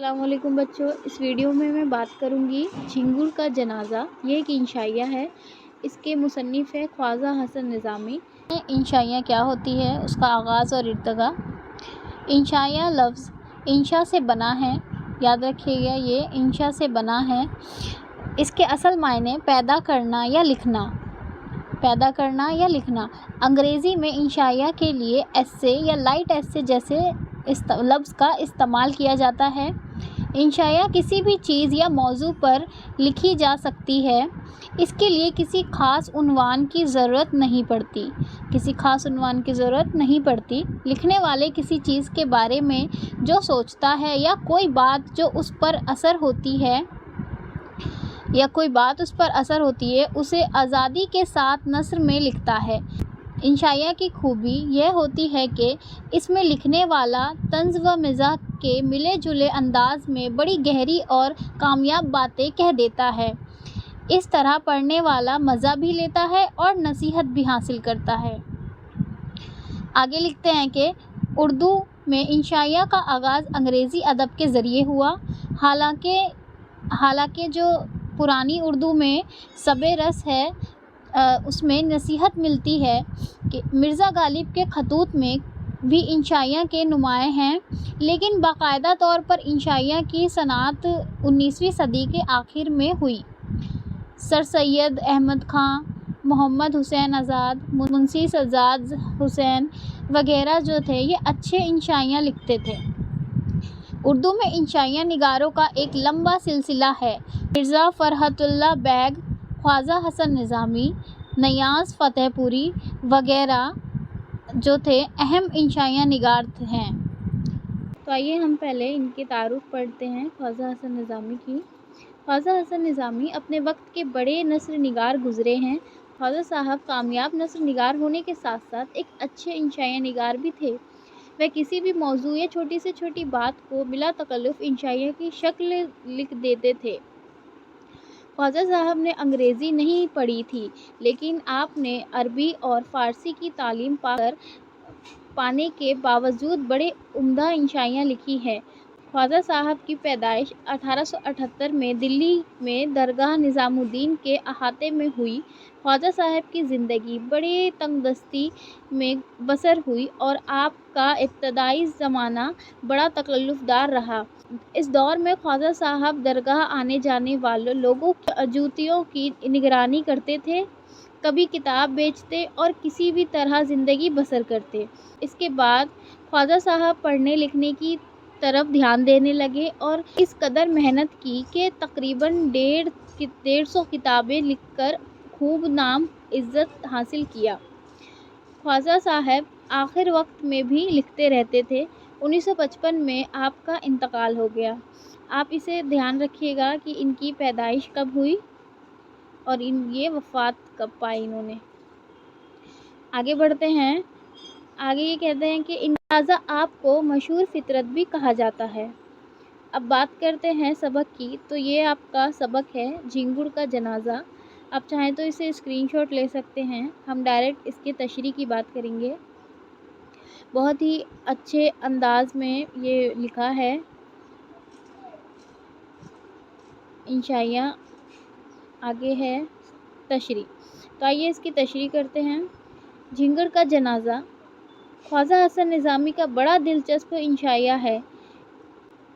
अस्सलाम वालेकुम बच्चों। इस वीडियो में मैं बात करूंगी झिंगुर का जनाज़ा। ये एक इंशाइया है। इसके मुसन्निफ़ है ख्वाजा हसन निज़ामी। इंशाइया क्या होती है, उसका आगाज़ और इर्तका। इंशाइया लफ्ज़ इंशा से बना है। याद रखिएगा, ये इंशा से बना है। इसके असल मायने पैदा करना या लिखना। पैदा करना या लिखना। अंग्रेज़ी में इंशाइया के लिए एस्से या लाइट एस्से जैसे इस लफ्ज़ का इस्तेमाल किया जाता है। इंशाइया किसी भी चीज़ या मौजू पर लिखी जा सकती है। इसके लिए किसी ख़ास उन्वान की ज़रूरत नहीं पड़ती। लिखने वाले किसी चीज़ के बारे में जो सोचता है या कोई बात उस पर असर होती है उसे आज़ादी के साथ नस्र में लिखता है। इंशाइया की खूबी यह होती है कि इसमें लिखने वाला तंज़ व मिज़ाह के मिले जुले अंदाज़ में बड़ी गहरी और कामयाब बातें कह देता है। इस तरह पढ़ने वाला मज़ा भी लेता है और नसीहत भी हासिल करता है। आगे लिखते हैं कि उर्दू में इंशाइया का आगाज़ अंग्रेज़ी अदब के ज़रिए हुआ। हालांकि जो पुरानी उर्दू में सबे रस है उसमें नसीहत मिलती है कि मिर्ज़ा गालिब के खतूत में भी इंशाइया के नुमाए हैं, लेकिन बाकायदा तौर पर इंशाइया की सनात 19वीं सदी के आखिर में हुई। सर सैयद अहमद ख़ां, मोहम्मद हुसैन आज़ाद, मुंशी सज्जाद हुसैन वगैरह जो थे, ये अच्छे इंशाइया लिखते थे। उर्दू में इंशाइया निगारों का एक लंबा सिलसिला है। मिर्ज़ा फ़रहतुल्लाह बैग, ख्वाजा हसन निज़ामी, नियाज़ फ़तेहपुरी वगैरह जो थे अहम इंशाइया निगार हैं। तो आइए हम पहले इनके तारुफ पढ़ते हैं ख्वाजा हसन निज़ामी की। ख्वाजा हसन निज़ामी अपने वक्त के बड़े नस्र निगार गुज़रे हैं। ख्वाजा साहब कामयाब नस्र निगार होने के साथ साथ एक अच्छे इंशाइया निगार भी थे। वह किसी भी मौजू या छोटी से छोटी बात को बिला तकल्लुफ़ इंशाइया की शक्ल लिख देते थे। ख्वाजा साहब ने अंग्रेज़ी नहीं पढ़ी थी, लेकिन आपने अरबी और फ़ारसी की तालीम पाने के बावजूद बड़े उम्दा इंशाइया लिखी है। ख्वाजा साहब की पैदाइश 1878 में दिल्ली में दरगाह निज़ामुद्दीन के अहाते में हुई। ख्वाजा साहब की ज़िंदगी बड़े तंगदस्ती में बसर हुई और आपका इब्तदाई ज़माना बड़ा तकल्लुफ़दार रहा। इस दौर में ख्वाजा साहब दरगाह आने जाने वाले लोगों की अजूतियों की निगरानी करते थे, कभी किताब बेचते और किसी भी तरह ज़िंदगी बसर करते। इसके बाद ख्वाजा साहब पढ़ने लिखने की तरफ ध्यान देने लगे और इस कदर मेहनत की कि तकरीबन 150 किताबें लिखकर खूब नाम इज़्ज़त हासिल किया। ख्वाजा साहब आखिर वक्त में भी लिखते रहते थे। 1955 में आपका इंतकाल हो गया। आप इसे ध्यान रखिएगा कि इनकी पैदाइश कब हुई और ये वफ़ात कब पाई इन्होंने। आगे बढ़ते हैं। आगे ये कहते हैं कि लिहाजा आपको मशहूर फ़ितरत भी कहा जाता है। अब बात करते हैं सबक की। तो ये आपका सबक है झिंगुर का जनाज़ा। आप चाहें तो इसे स्क्रीनशॉट ले सकते हैं। हम डायरेक्ट इसके तशरीह की बात करेंगे। बहुत ही अच्छे अंदाज में ये लिखा है इंशाइया। आगे है तशरीह। तो आइए इसकी तशरीह करते हैं। झिंगुर का जनाज़ा ख्वाजा हसन निज़ामी का बड़ा दिलचस्प इंशाइया है।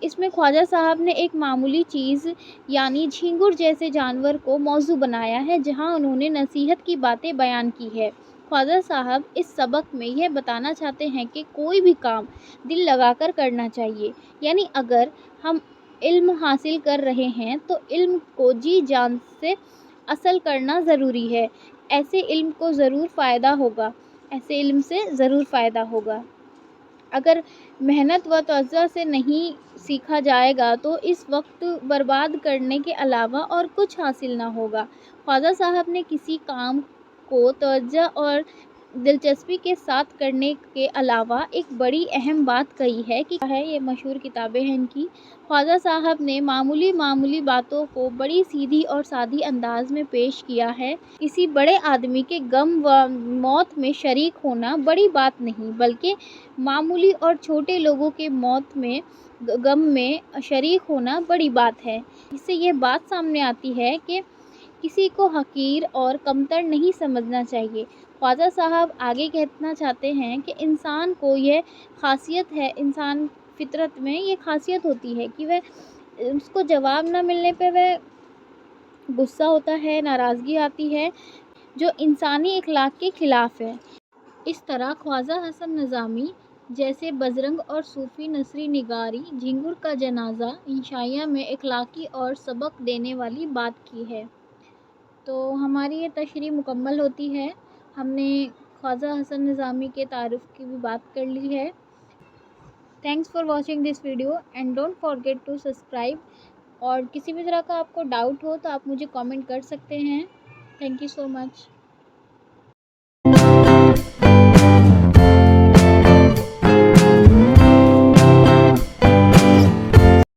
इसमें ख्वाजा साहब ने एक मामूली चीज़ यानी झिंगुर जैसे जानवर को मौजू बनाया है, जहां उन्होंने नसीहत की बातें बयान की है। ख्वाजा साहब इस सबक में यह बताना चाहते हैं कि कोई भी काम दिल लगाकर करना चाहिए। यानी अगर हम इल्म हासिल कर रहे हैं तो इल्म को जी जान से असल करना ज़रूरी है। ऐसे इल्म से ज़रूर फ़ायदा होगा। अगर मेहनत व तवज्जो से नहीं सीखा जाएगा तो इस वक्त बर्बाद करने के अलावा और कुछ हासिल ना होगा। ख्वाजा साहब ने किसी काम को तवज्जो और دلچسپی کے ساتھ کرنے کے علاوہ ایک بڑی اہم بات کہی ہے کہ یہ مشہور کتابیں ہیں ان کی۔ خواجہ صاحب نے معمولی باتوں کو بڑی سیدھی اور سادی انداز میں پیش کیا ہے۔ کسی بڑے آدمی کے غم و موت میں شریک ہونا بڑی بات نہیں، بلکہ معمولی اور چھوٹے لوگوں کے موت میں غم میں شریک ہونا بڑی بات ہے۔ اس سے یہ بات سامنے آتی ہے کہ کسی کو حقیر اور کمتر نہیں سمجھنا چاہیے۔ خواجہ صاحب آگے کہنا چاہتے ہیں کہ انسان کو یہ خاصیت ہے، انسان فطرت میں یہ خاصیت ہوتی ہے کہ وہ اس کو جواب نہ ملنے پہ وہ غصہ ہوتا ہے، ناراضگی آتی ہے، جو انسانی اخلاق کے خلاف ہے۔ اس طرح خواجہ حسن نظامی جیسے بزرگ اور صوفی نثری نگاری جھینگور کا جنازہ عشائیہ میں اخلاقی اور سبق دینے والی بات کی ہے۔ تو ہماری یہ تشریح مکمل ہوتی ہے۔ ہم نے خواجہ حسن نظامی کے تعارف کی بھی بات کر لی ہے۔ Thanks for watching this video and don't forget to subscribe. اور کسی بھی طرح کا آپ کو ڈاؤٹ ہو تو آپ مجھے کامنٹ کر سکتے ہیں۔ Thank you so much.